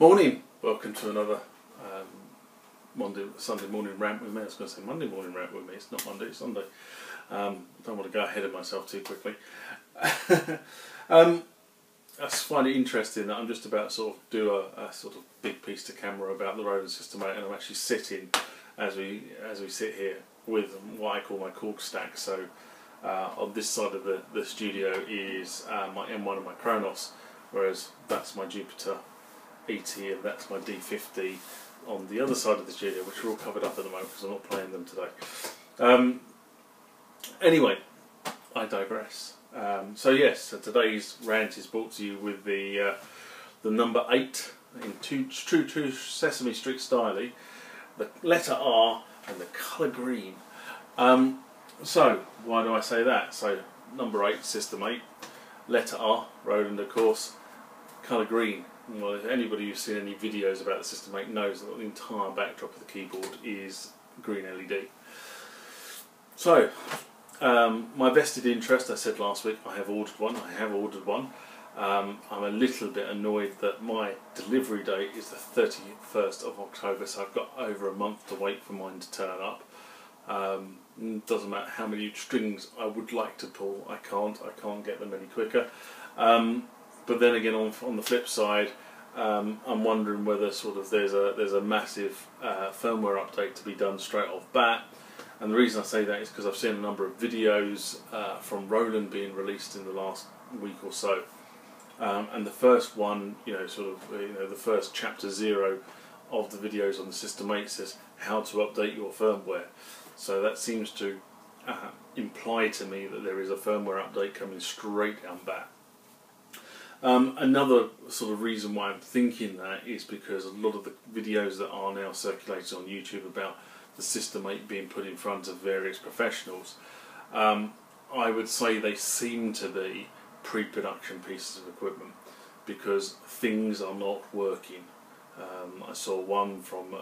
Morning, welcome to another Sunday morning rant with me. I was going to say Monday morning rant with me. It's not Monday, it's Sunday. Don't want to go ahead of myself too quickly. I find it interesting that I'm just about to sort of do a sort of big piece to camera about the Roland System8, and I'm actually sitting as we sit here with what I call my Korg stack. So on this side of the studio is my M1 and my Kronos, whereas that's my Jupiter ET and that's my D50 on the other side of the studio, which are all covered up at the moment because I'm not playing them today. Anyway, I digress. So yes, today's rant is brought to you with the number 8 in true Sesame Street style, the letter R and the colour green. So why do I say that? So number 8, System8, letter R, Roland of course, colour green. Well, if anybody who's seen any videos about the System8 knows that the entire backdrop of the keyboard is green LED. So, my vested interest, I said last week, I have ordered one. I'm a little bit annoyed that my delivery date is the 31st of October, so I've got over a month to wait for mine to turn up. Doesn't matter how many strings I would like to pull, I can't get them any quicker. But then again, on the flip side, I'm wondering whether sort of there's a massive firmware update to be done straight off bat. And the reason I say that is because I've seen a number of videos from Roland being released in the last week or so, and the first one, the first chapter 0 of the videos on the System8 says how to update your firmware. So that seems to imply to me that there is a firmware update coming straight down bat. Another sort of reason why I'm thinking that is because a lot of the videos that are now circulated on YouTube about the System8 being put in front of various professionals, I would say they seem to be pre-production pieces of equipment because things are not working. I saw one from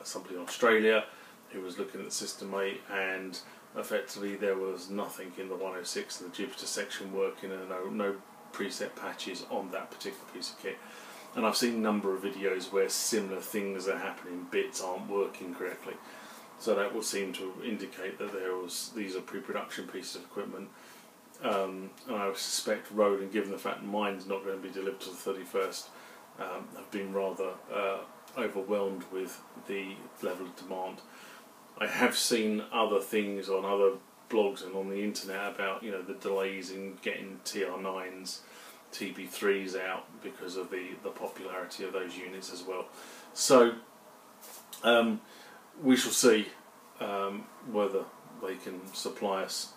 somebody in Australia who was looking at the System8, and effectively there was nothing in the 106 and the Jupiter section working, and no preset patches on that particular piece of kit. And I've seen a number of videos where similar things are happening, bits aren't working correctly. So that will seem to indicate that these are pre-production pieces of equipment. And I would suspect Roland, given the fact mine's not going to be delivered to the 31st, have been rather overwhelmed with the level of demand. I have seen other things on other blogs and on the internet about the delays in getting TR9s, TB3s out because of the popularity of those units as well. So we shall see whether they can supply us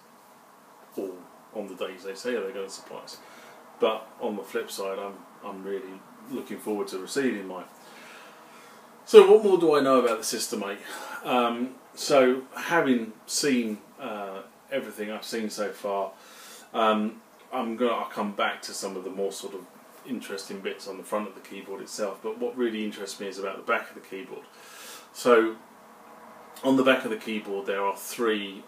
all on the days they say they're going to supply us. But on the flip side, I'm really looking forward to receiving mine. So what more do I know about the System8? So having seen everything I've seen so far, I'll come back to some of the more sort of interesting bits on the front of the keyboard itself, but what really interests me is about the back of the keyboard. So on the back of the keyboard there are 3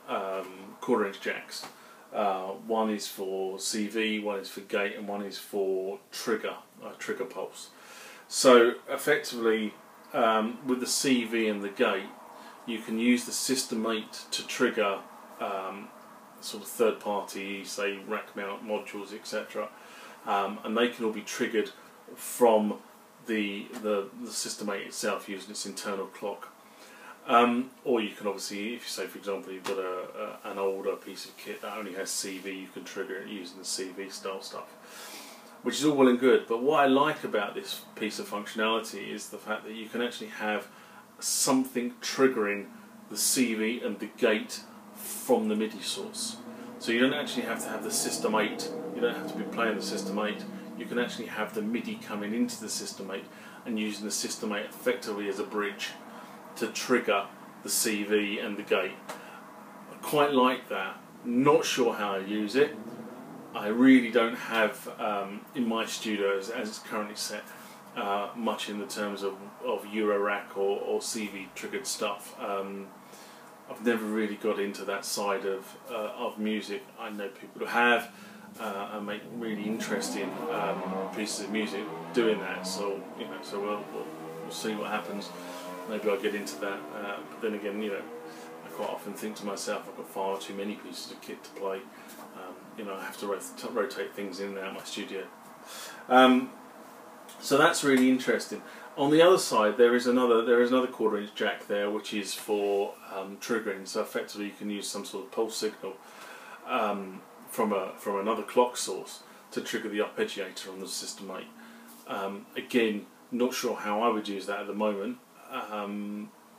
quarter-inch jacks. One is for CV, one is for gate, and one is for trigger pulse. So effectively, with the CV and the gate, you can use the System8 to trigger sort of third-party, say, rack mount modules, etc., and they can all be triggered from the System8 itself using its internal clock. Or you can obviously, if you say for example you've got an older piece of kit that only has CV, you can trigger it using the CV style stuff, which is all well and good. But what I like about this piece of functionality is the fact that you can actually have something triggering the CV and the gate from the MIDI source. So you don't actually have to have the System8, you don't have to be playing the System8, you can actually have the MIDI coming into the System8 and using the System8 effectively as a bridge to trigger the CV and the gate. I quite like that. Not sure how I use it. I really don't have in my studio, as it's currently set, much in the terms of Eurorack or CV triggered stuff. I've never really got into that side of music. I know people who have. and make really interesting pieces of music doing that. So so we'll see what happens. Maybe I'll get into that. But then again, I quite often think to myself, I've got far too many pieces of kit to play. I have to rotate things in and out of my studio. So that's really interesting. On the other side, there is another 1/4 inch jack there, which is for triggering. So effectively, you can use some sort of pulse signal from another clock source to trigger the arpeggiator on the System8. Again, not sure how I would use that at the moment,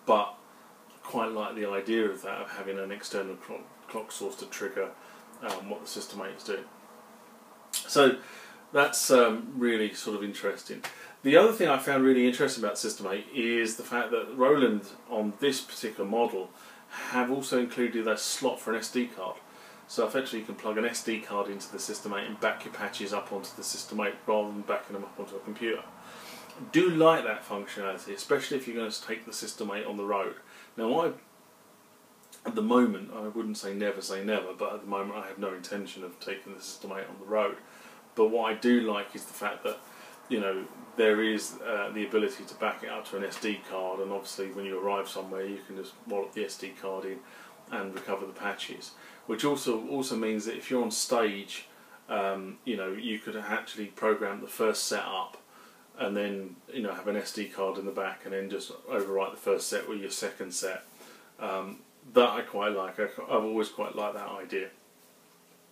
but quite like the idea of that, of having an external clock source to trigger what the System8 is doing. So that's really sort of interesting. The other thing I found really interesting about System8 is the fact that Roland, on this particular model, have also included a slot for an SD card. So effectively you can plug an SD card into the System8 and back your patches up onto the System8 rather than backing them up onto a computer. I do like that functionality, especially if you're going to take the System8 on the road. Now at the moment, I wouldn't say never, but at the moment I have no intention of taking the System8 on the road. But what I do like is the fact that there is the ability to back it up to an SD card, and obviously when you arrive somewhere you can just wallop the SD card in and recover the patches, which also means that if you're on stage, you could actually program the first set up and then have an SD card in the back and then just overwrite the first set with your second set. That I quite like. I've always quite liked that idea,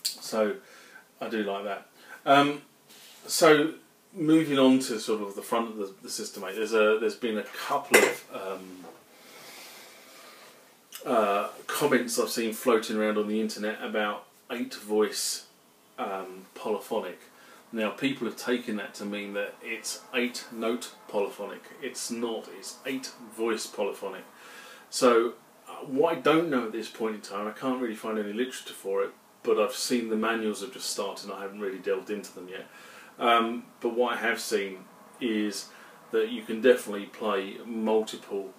so I do like that. So moving on to sort of the front of the System8, there's been a couple of comments I've seen floating around on the internet about 8-voice polyphonic. Now people have taken that to mean that it's 8-note polyphonic. It's not. It's 8-voice polyphonic. So what I don't know at this point in time, I can't really find any literature for it, but I've seen the manuals have just started and I haven't really delved into them yet. But what I have seen is that you can definitely play multiple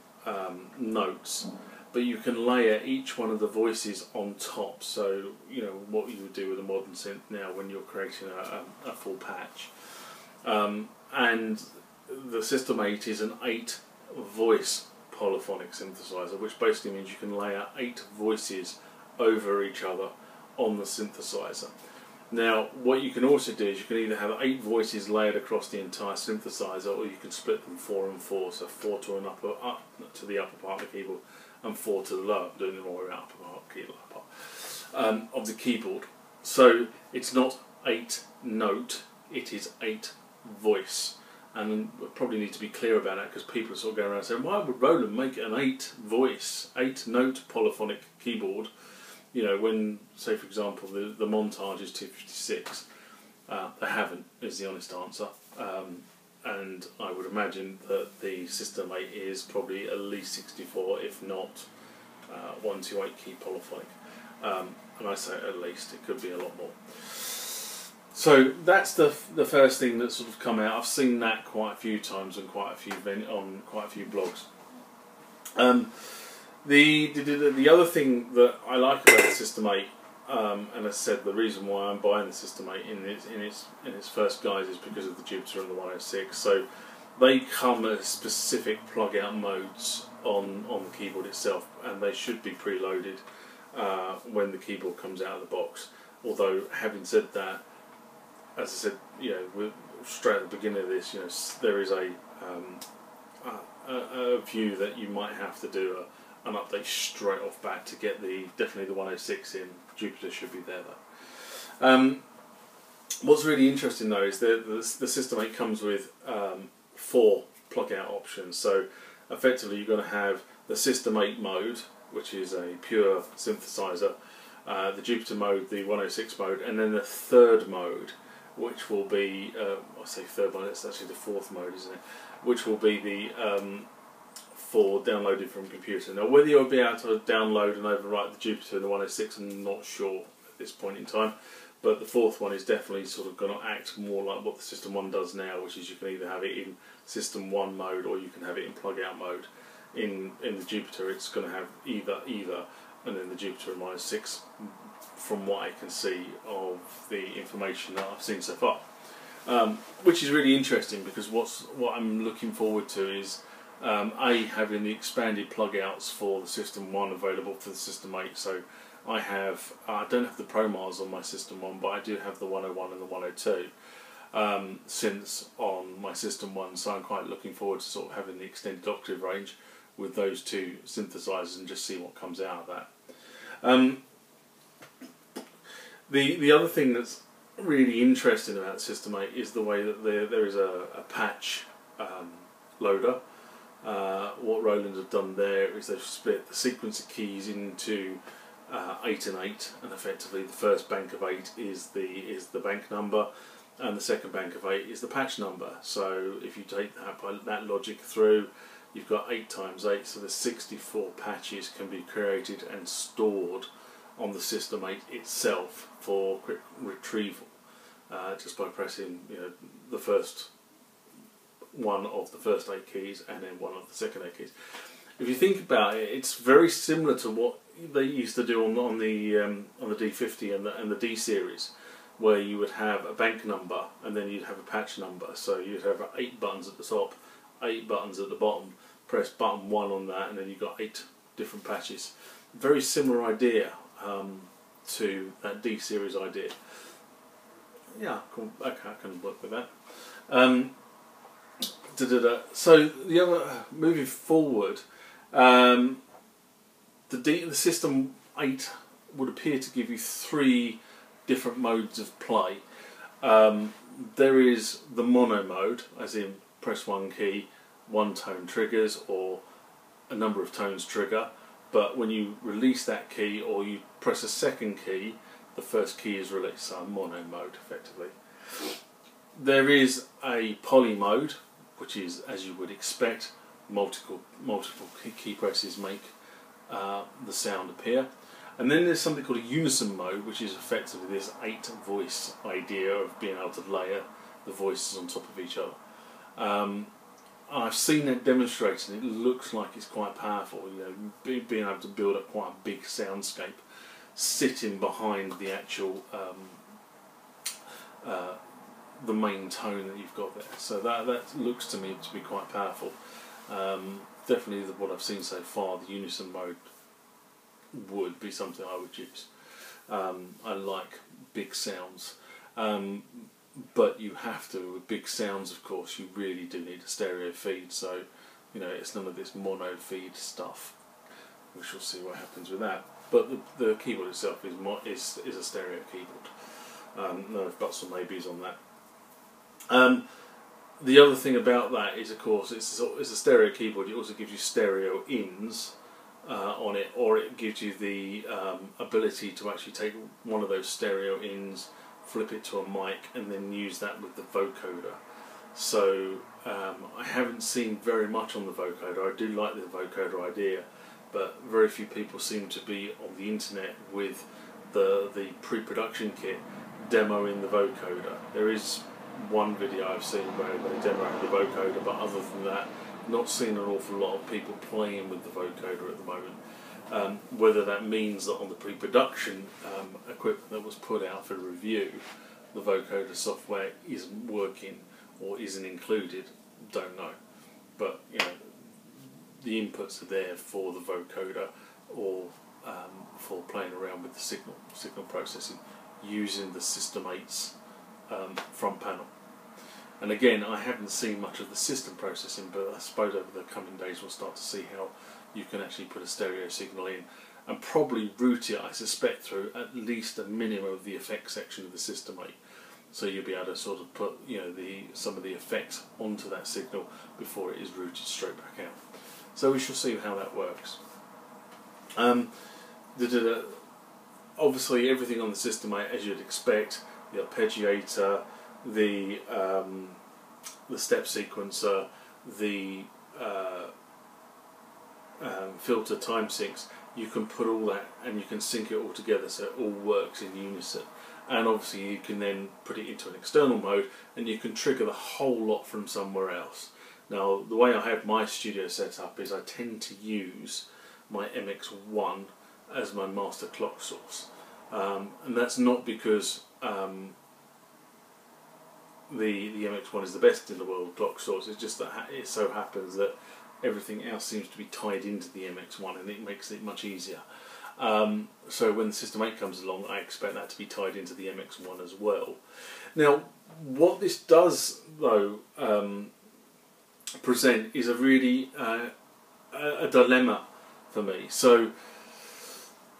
notes, but you can layer each one of the voices on top. So what you would do with a modern synth now when you're creating a full patch. And the System8 is an 8-voice polyphonic synthesizer, which basically means you can layer 8 voices over each other on the synthesizer. Now what you can also do is you can either have 8 voices layered across the entire synthesizer, or you can split them 4 and 4, so 4 to the upper part of the keyboard and 4 to the lower, doing them all around upper part of the keyboard. So it's not 8-note, it is 8-voice. And we probably need to be clear about that, because people are sort of going around saying, why would Roland make an 8-voice, 8-note polyphonic keyboard? When, say for example, the Montage is 256. They haven't, is the honest answer. And I would imagine that the System8 is probably at least 64, if not 128 key polyphonic. And I say at least, it could be a lot more. So that's the first thing that's sort of come out. I've seen that quite a few times on quite a few blogs. The other thing that I like about the System8, and as I said, the reason why I'm buying the System8 in its first guise is because of the Jupiter and the 106. So they come as specific plug-out modes on the keyboard itself, and they should be preloaded when the keyboard comes out of the box. Although, having said that, as I said, straight at the beginning of this, there is a view that you might have to do an update straight off bat to get definitely the 106 in. Jupiter should be there though. What's really interesting though is the System8 comes with 4 plug-out options. So effectively you're going to have the System8 mode, which is a pure synthesizer, the Jupiter mode, the 106 mode, and then the third mode, which will be, I say third mode, that's actually the 4th mode, isn't it? Which will be the for downloaded from computer. Now whether you'll be able to download and overwrite the Jupiter and the 106, I'm not sure at this point in time, but the 4th one is definitely sort of going to act more like what the System 1 does now, which is you can either have it in System 1 mode or you can have it in plug-out mode. In the Jupiter it's going to have either, and then the Jupiter and 106 from what I can see of the information that I've seen so far. Which is really interesting, because what I'm looking forward to is having the expanded plug outs for the System1 available for the System8. So I don't have the Pro Mars on my System1, but I do have the 101 and the 102 synths on my System1, so I'm quite looking forward to sort of having the extended octave range with those two synthesizers and just see what comes out of that. The other thing that's really interesting about the System8 is the way that there is a patch loader. What Roland have done there is they've split the sequencer keys into 8 and 8, and effectively the first bank of 8 is the bank number, and the second bank of 8 is the patch number. So if you take that logic through, you've got 8 times 8, so the 64 patches can be created and stored on the System8 itself for quick retrieval, just by pressing the first one of the first 8 keys and then one of the second 8 keys. If you think about it, it's very similar to what they used to do on the D50 and the D series, where you would have a bank number and then you'd have a patch number. So you'd have 8 buttons at the top, 8 buttons at the bottom. Press button 1 on that, and then you've got 8 different patches. Very similar idea to that D series idea. Yeah, cool. Okay, I can work with that. So the other, moving forward, the System8 would appear to give you 3 different modes of play. There is the mono mode, as in press 1 key, 1 tone triggers, or a number of tones trigger, but when you release that key or you press a second key, the first key is released, so mono mode effectively. There is a poly mode, which is, as you would expect, multiple key presses make the sound appear. And then there's something called a unison mode, which is effectively this 8 voice idea of being able to layer the voices on top of each other. I've seen it demonstrated, and it looks like it's quite powerful. Being able to build up quite a big soundscape sitting behind the actual the main tone that you've got there. So that looks to me to be quite powerful. Definitely what I've seen so far, the unison mode would be something I would use. I like big sounds, but you have to, with big sounds of course, you really do need a stereo feed, so it's none of this mono feed stuff. We shall see what happens with that. But the keyboard itself is a stereo keyboard. No buts or maybes on that. The other thing about that is, of course, it's a stereo keyboard. It also gives you stereo ins on it, or it gives you the ability to actually take one of those stereo ins, flip it to a mic, and then use that with the vocoder. So I haven't seen very much on the vocoder. I do like the vocoder idea, but very few people seem to be on the internet with the pre-production kit demoing the vocoder. There is one video I've seen where they demo the vocoder, but other than that, not seen an awful lot of people playing with the vocoder at the moment. Whether that means that on the pre-production equipment that was put out for review, the vocoder software isn't working or isn't included, don't know. But the inputs are there for the vocoder, or for playing around with the signal processing using the System8's front panel. And again, I haven't seen much of the system processing, but I suppose over the coming days we'll start to see how you can actually put a stereo signal in and probably route it, I suspect, through at least a minimum of the effects section of the System8. So you'll be able to sort of put some of the effects onto that signal before it is routed straight back out. So we shall see how that works. Obviously everything on the System8, as you'd expect, the arpeggiator, the step sequencer, the filter time sinks, you can put all that and you can sync it all together so it all works in unison. And obviously you can then put it into an external mode and you can trigger the whole lot from somewhere else. Now the way I have my studio set up is I tend to use my MX1 as my master clock source. and that's not because the MX1 is the best in the world of clock sorts. It's just that it so happens that everything else seems to be tied into the MX1, and it makes it much easier. So when the System8 comes along, I expect that to be tied into the MX1 as well. Now, what this does, though, present is a really a dilemma for me. So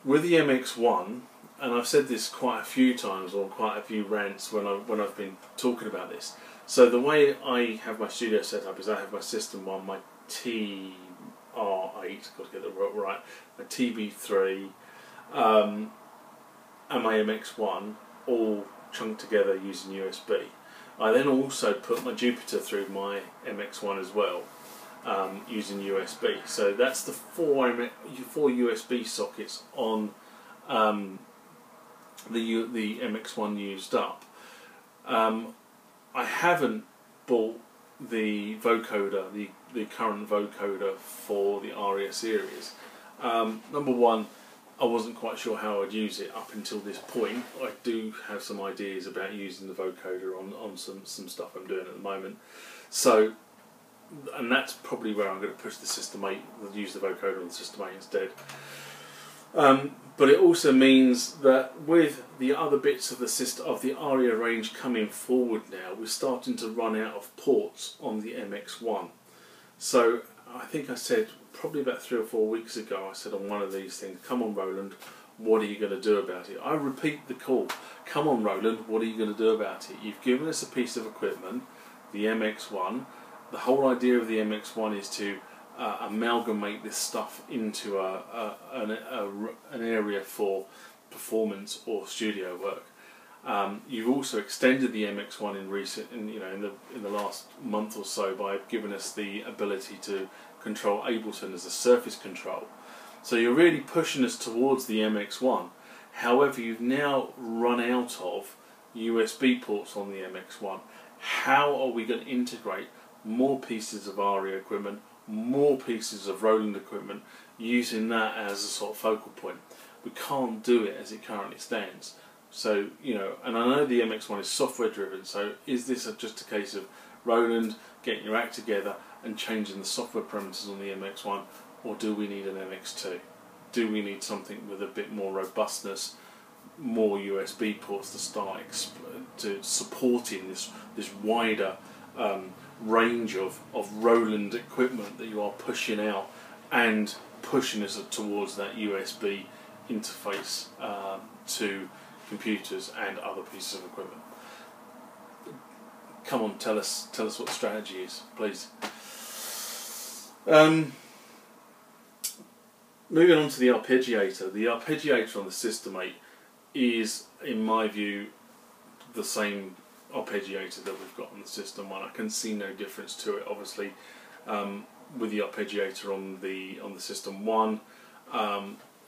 with the MX1, and I've said this quite a few times on quite a few rants when I've been talking about this. So the way I have my studio set up is I have my System1, my TR8, got to get it right, my TB3, and my MX1 all chunked together using USB. I then also put my Jupiter through my MX1 as well, using USB. So that's the four USB sockets on the MX1 used up. I haven't bought the vocoder, the current vocoder for the ARIA series. Number one, I wasn't quite sure how I'd use it up until this point. I do have some ideas about using the vocoder on some stuff I'm doing at the moment. So, and that's probably where I'm going to push the System8, use the vocoder on the System8 instead. But it also means that with the other bits of the ARIA range coming forward now, we're starting to run out of ports on the MX1. So I think I said probably about 3 or 4 weeks ago, I said on one of these things, come on Roland, what are you going to do about it? I repeat the call, come on Roland, what are you going to do about it? You've given us a piece of equipment, the MX1. The whole idea of the MX1 is to amalgamate this stuff into an area for performance or studio work. You've also extended the MX1 in the last month or so by giving us the ability to control Ableton as a surface control. So you're really pushing us towards the MX1. However, you've now run out of USB ports on the MX1. How are we going to integrate more pieces of ARIA equipment, more pieces of Roland equipment, using that as a sort of focal point? We can't do it as it currently stands. So, and I know the MX1 is software driven, so is this just a case of Roland getting your act together and changing the software parameters on the MX1, or do we need an MX2? Do we need something with a bit more robustness, more USB ports to start supporting this wider range of Roland equipment that you are pushing out and pushing us towards that USB interface to computers and other pieces of equipment? Come on, tell us what the strategy is, please. Moving on to the Arpeggiator. The Arpeggiator on the System8 is, in my view, the same Arpeggiator that we've got on the System1. I can see no difference to it. Obviously, with the Arpeggiator on the System1,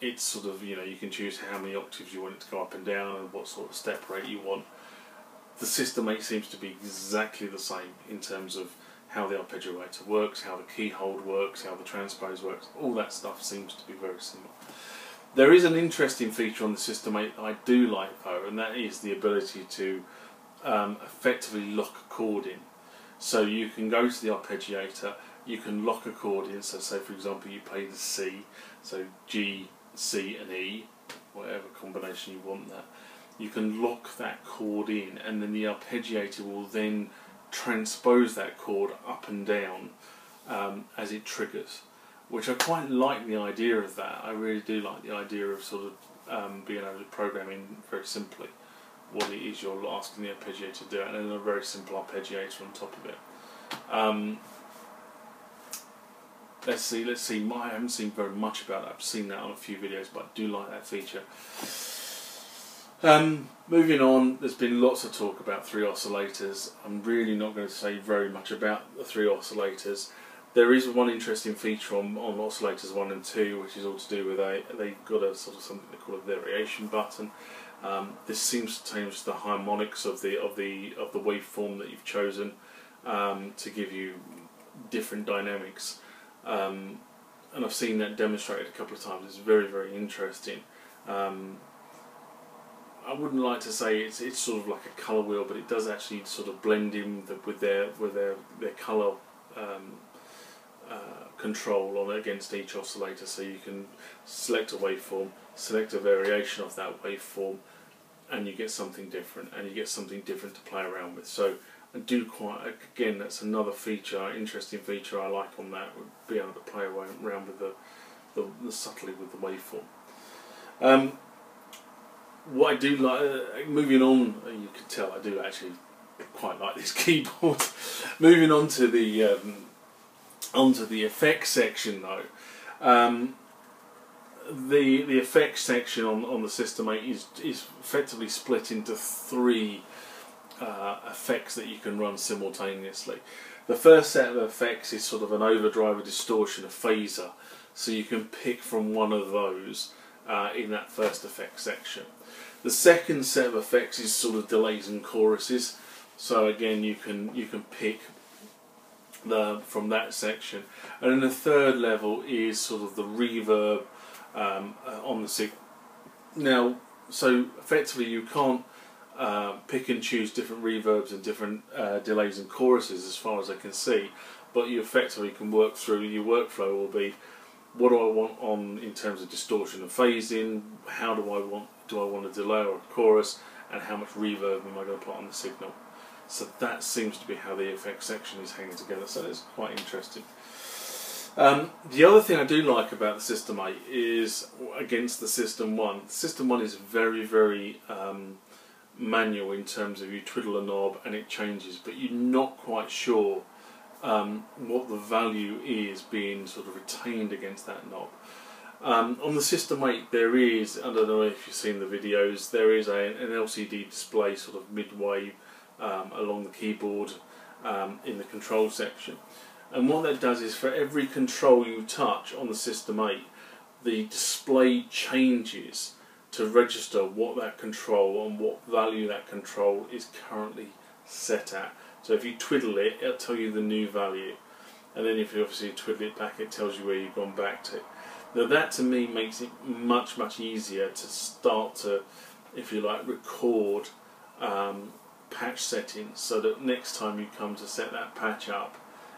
it's sort of, you can choose how many octaves you want it to go up and down and what sort of step rate you want. The System8 seems to be exactly the same in terms of how the Arpeggiator works, how the key hold works, how the transpose works. All that stuff seems to be very similar. There is an interesting feature on the System8 that I do like though, and that is the ability to effectively lock a chord in. So you can go to the Arpeggiator, you can lock a chord in, so say for example you play the C, so G, C and E, whatever combination you want that. You can lock that chord in, and then the Arpeggiator will then transpose that chord up and down as it triggers, which I quite like the idea of that. I really do like the idea of sort of being able to program in very simply what it is you're asking the Arpeggiator to do, and then a very simple Arpeggiator on top of it. Let's see. I haven't seen very much about that. I've seen that on a few videos, but I do like that feature. Moving on, there's been lots of talk about 3 oscillators. I'm really not going to say very much about the 3 oscillators. There is one interesting feature on oscillators 1 and 2, which is all to do with they've got a sort of something they call a variation button. This seems to change the harmonics of the waveform that you've chosen to give you different dynamics. And I've seen that demonstrated a couple of times. It's very, very interesting. I wouldn't like to say it's sort of like a colour wheel, but it does actually sort of blend in with their colour control on against each oscillator. So you can select a waveform, select a variation of that waveform, and you get something different, and you get something different to play around with. So I do quite, again, that's another feature, interesting feature I like on that, would be able to play around with the subtly with the waveform. What I do like, moving on, you can tell I do actually quite like this keyboard. Moving on to the effects section though. The effects section on the System8 is effectively split into 3 effects that you can run simultaneously. The first set of effects is sort of an overdrive, a distortion, a phaser, so you can pick from one of those in that first effect section. The second set of effects is sort of delays and choruses, so again you can pick from that section. And then the third level is sort of the reverb on the signal. Now, so effectively you can't pick and choose different reverbs and different delays and choruses as far as I can see, but you effectively can work through, your workflow will be, what do I want on in terms of distortion and phasing, how do I want a delay or a chorus, and how much reverb am I going to put on the signal. So that seems to be how the effects section is hanging together, so it's quite interesting. The other thing I do like about the System8 is, against the System1, System1 is very, very manual in terms of you twiddle a knob and it changes, but you're not quite sure what the value is being sort of retained against that knob. On the System8 there is, I don't know if you've seen the videos, there is an LCD display sort of midway along the keyboard in the control section, and what that does is for every control you touch on the System8, the display changes to register what that control and what value that control is currently set at. So if you twiddle it, it'll tell you the new value, and then if you obviously twiddle it back, it tells you where you've gone back to. Now that to me makes it much, much easier to start to, if you like, record patch settings, so that next time you come to set that patch up,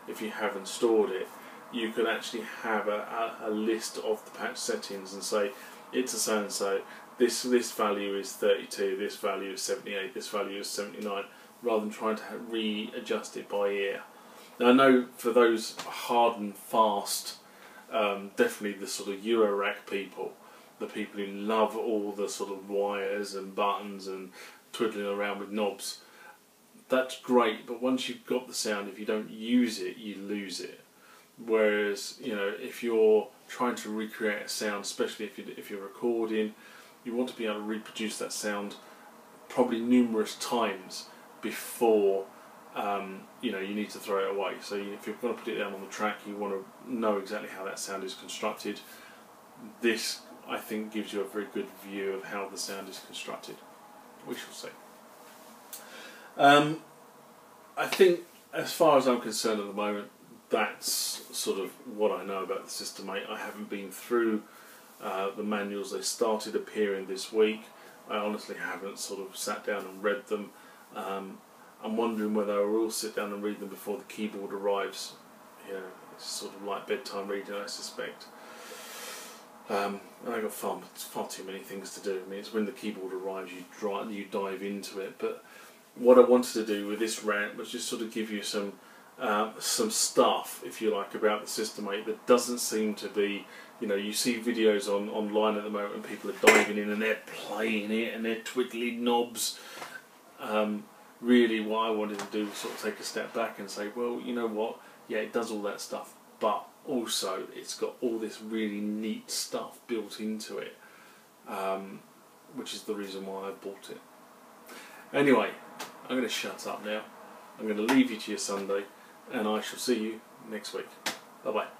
if you haven't stored it, you can actually have a list of the patch settings and say, it's a so and so, this value is 32, this value is 78, this value is 79, rather than trying to readjust it by ear. Now I know for those hard and fast, definitely the sort of Eurorack people, the people who love all the sort of wires and buttons and twiddling around with knobs, that's great, but once you've got the sound, if you don't use it, you lose it. Whereas, you know, if you're trying to recreate a sound, especially if you're recording, you want to be able to reproduce that sound probably numerous times before you know, you need to throw it away. So if you're going to put it down on the track, you want to know exactly how that sound is constructed. This, I think, gives you a very good view of how the sound is constructed. We shall see. I think, as far as I'm concerned at the moment, that's sort of what I know about the System8. I haven't been through the manuals. They started appearing this week. I honestly haven't sort of sat down and read them. I'm wondering whether I will sit down and read them before the keyboard arrives. You know, it's sort of like bedtime reading, I suspect. And I've got far too many things to do. I mean, it's when the keyboard arrives you dive into it. But what I wanted to do with this rant was just sort of give you some stuff, if you like, about the System8 that doesn't seem to be, you know, you see videos online at the moment and people are diving in and they're playing it and they're twiddling knobs. Really what I wanted to do was sort of take a step back and say, well, you know what, yeah, it does all that stuff, but also it's got all this really neat stuff built into it, which is the reason why I bought it. Anyway, I'm going to shut up now. I'm going to leave you to your Sunday, and I shall see you next week. Bye bye.